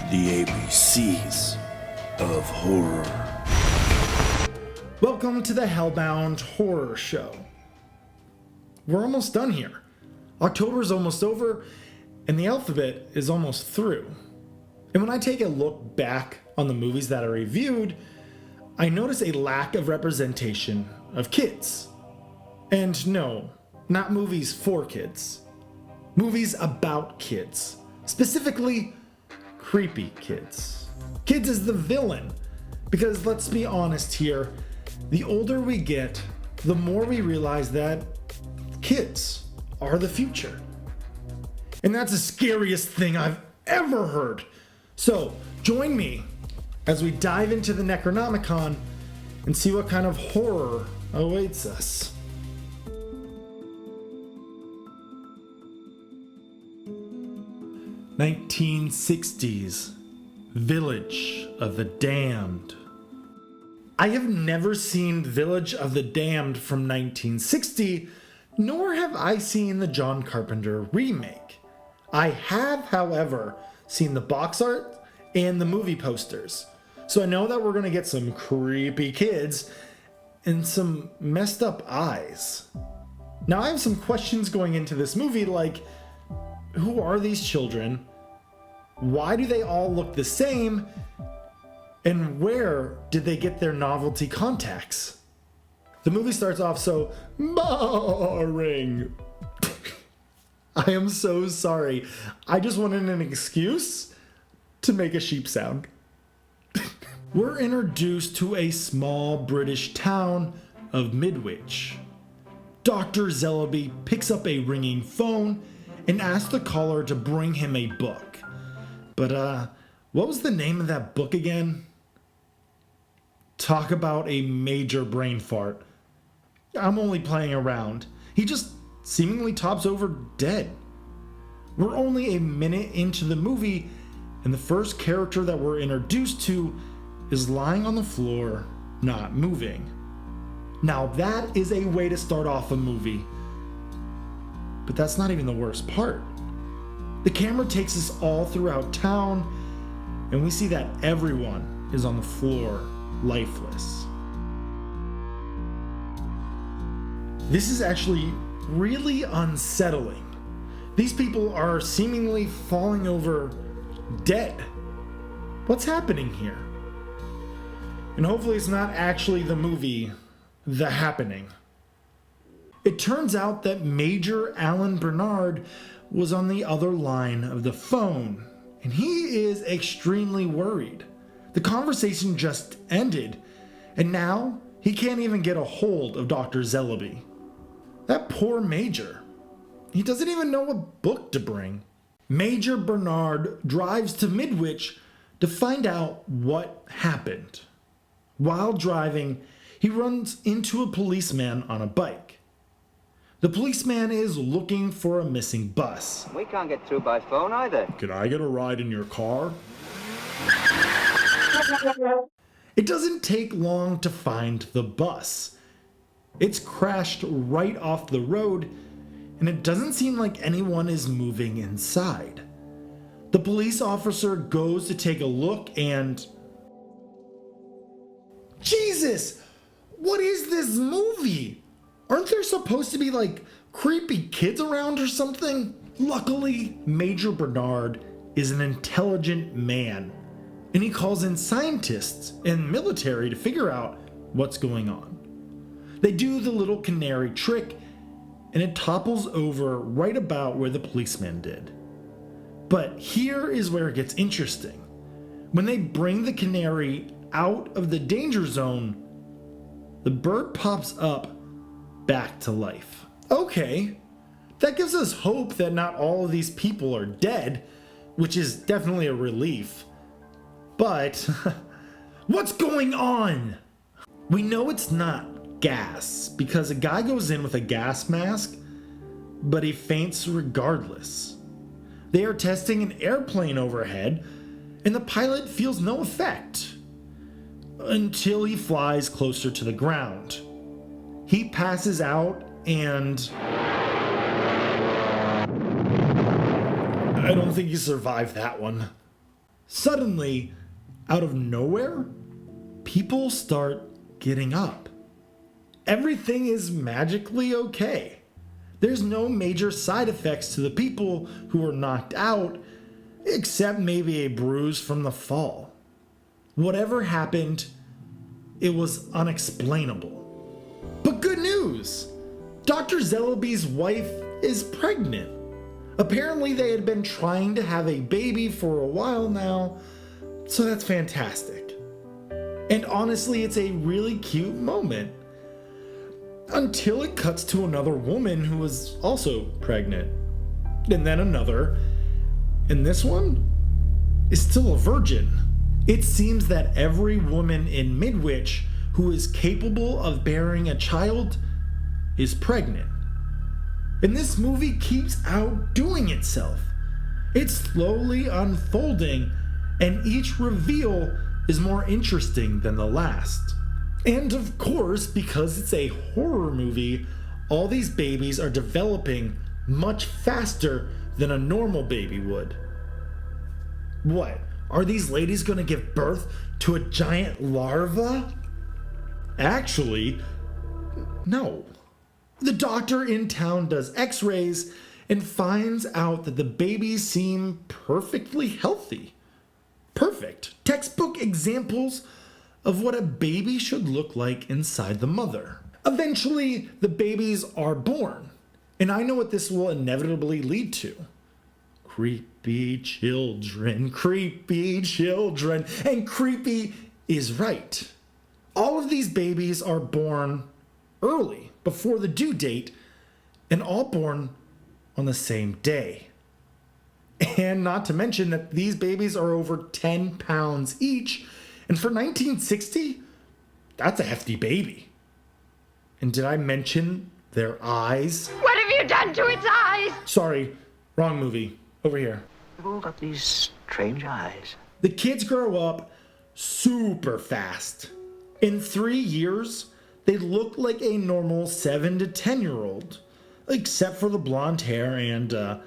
The ABCs of horror. Welcome to the HellBound Horror Show. We're almost done here. October's almost over, and the alphabet is almost through. And when I take a look back on the movies that I reviewed, I notice a lack of representation of kids. And no, not movies for kids. Movies about kids. Specifically, creepy kids. Kids is the villain. Because let's be honest here, the older we get, the more we realize that kids are the future. And that's the scariest thing I've ever heard. So, join me as we dive into the Necronomicon and see what kind of horror awaits us. "1960s Village of the Damned." I have never seen Village of the Damned from 1960, nor have I seen the John Carpenter remake. I have, however, seen the box art and the movie posters, so I know that we're going to get some creepy kids and some messed up eyes. Now I have some questions going into this movie, like, who are these children? Why do they all look the same? And where did they get their novelty contacts? The movie starts off so boring. I am so sorry. I just wanted an excuse to make a sheep sound. We're introduced to a small British town of Midwich. Dr. Zellaby picks up a ringing phone and asks the caller to bring him a book. But, what was the name of that book again? Talk about a major brain fart. I'm only playing around. He just seemingly tops over dead. We're only a minute into the movie, and the first character that we're introduced to is lying on the floor, not moving. Now that is a way to start off a movie. But that's not even the worst part. The camera takes us all throughout town, and we see that everyone is on the floor, lifeless. This is actually really unsettling. These people are seemingly falling over dead. What's happening here? And hopefully it's not actually the movie The Happening. It turns out that Major Alan Bernard was on the other line of the phone, and he is extremely worried. The conversation just ended, and now he can't even get a hold of Dr. Zellaby. That poor Major. He doesn't even know what book to bring. Major Bernard drives to Midwich to find out what happened. While driving, he runs into a policeman on a bike. The policeman is looking for a missing bus. We can't get through by phone either. Can I get a ride in your car? It doesn't take long to find the bus. It's crashed right off the road, and it doesn't seem like anyone is moving inside. The police officer goes to take a look and... Jesus! What is this movie? Aren't there supposed to be, like, creepy kids around or something? Luckily, Major Bernard is an intelligent man, and he calls in scientists and military to figure out what's going on. They do the little canary trick, and it topples over right about where the policeman did. But here is where it gets interesting. When they bring the canary out of the danger zone, the bird pops up back to life. Okay, that gives us hope that not all of these people are dead, which is definitely a relief. But what's going on? We know it's not gas because a guy goes in with a gas mask, but he faints regardless. They are testing an airplane overhead, and the pilot feels no effect until he flies closer to the ground. He passes out, and I don't think he survived that one. Suddenly, out of nowhere, people start getting up. Everything is magically okay. There's no major side effects to the people who were knocked out, except maybe a bruise from the fall. Whatever happened, it was unexplainable. But good news! Dr. Zellaby's wife is pregnant. Apparently they had been trying to have a baby for a while now, so that's fantastic. And honestly, it's a really cute moment. Until it cuts to another woman who is also pregnant. And then another. And this one is still a virgin. It seems that every woman in Midwich who is capable of bearing a child is pregnant. And this movie keeps outdoing itself. It's slowly unfolding, and each reveal is more interesting than the last. And of course, because it's a horror movie, all these babies are developing much faster than a normal baby would. What? Are these ladies gonna give birth to a giant larva? Actually, no. The doctor in town does x-rays and finds out that the babies seem perfectly healthy. Perfect. Textbook examples of what a baby should look like inside the mother. Eventually, the babies are born, and I know what this will inevitably lead to. Creepy children, and creepy is right. All of these babies are born early, before the due date, and all born on the same day. And not to mention that these babies are over 10 pounds each, and for 1960, that's a hefty baby. And did I mention their eyes? What have you done to its eyes? Sorry, wrong movie. Over here. They've all got these strange eyes. The kids grow up super fast. In 3 years, they look like a normal 7 to 10-year-old, except for the blonde hair and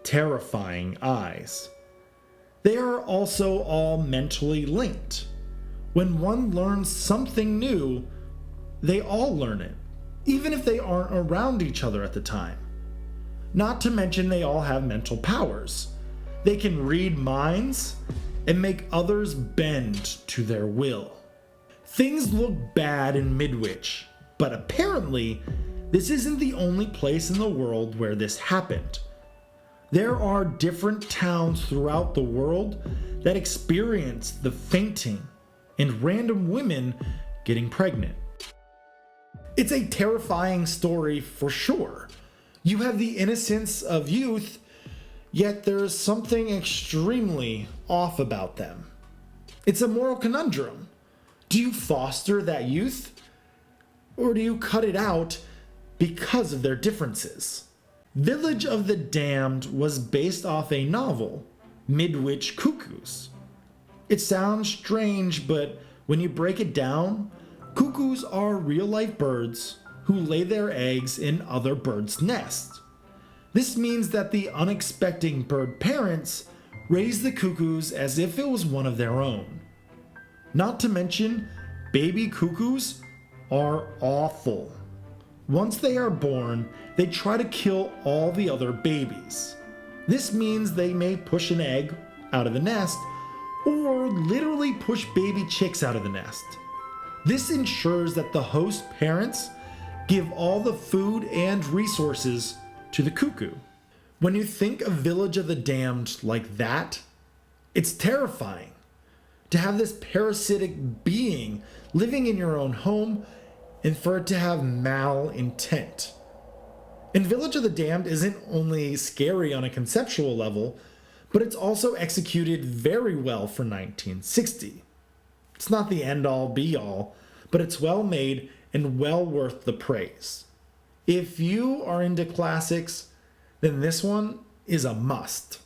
terrifying eyes. They are also all mentally linked. When one learns something new, they all learn it, even if they aren't around each other at the time. Not to mention they all have mental powers. They can read minds and make others bend to their will. Things look bad in Midwich, but apparently this isn't the only place in the world where this happened. There are different towns throughout the world that experience the fainting and random women getting pregnant. It's a terrifying story for sure. You have the innocence of youth, yet there is something extremely off about them. It's a moral conundrum. Do you foster that youth, or do you cut it out because of their differences? Village of the Damned was based off a novel, Midwich Cuckoos. It sounds strange, but when you break it down, cuckoos are real-life birds who lay their eggs in other birds' nests. This means that the unexpected bird parents raise the cuckoos as if it was one of their own. Not to mention, baby cuckoos are awful. Once they are born, they try to kill all the other babies. This means they may push an egg out of the nest, or literally push baby chicks out of the nest. This ensures that the host parents give all the food and resources to the cuckoo. When you think of Village of the Damned like that, it's terrifying. To have this parasitic being living in your own home and for it to have malintent. And Village of the Damned isn't only scary on a conceptual level, but it's also executed very well for 1960. It's not the end-all be-all, but it's well made and well worth the praise. If you are into classics, then this one is a must.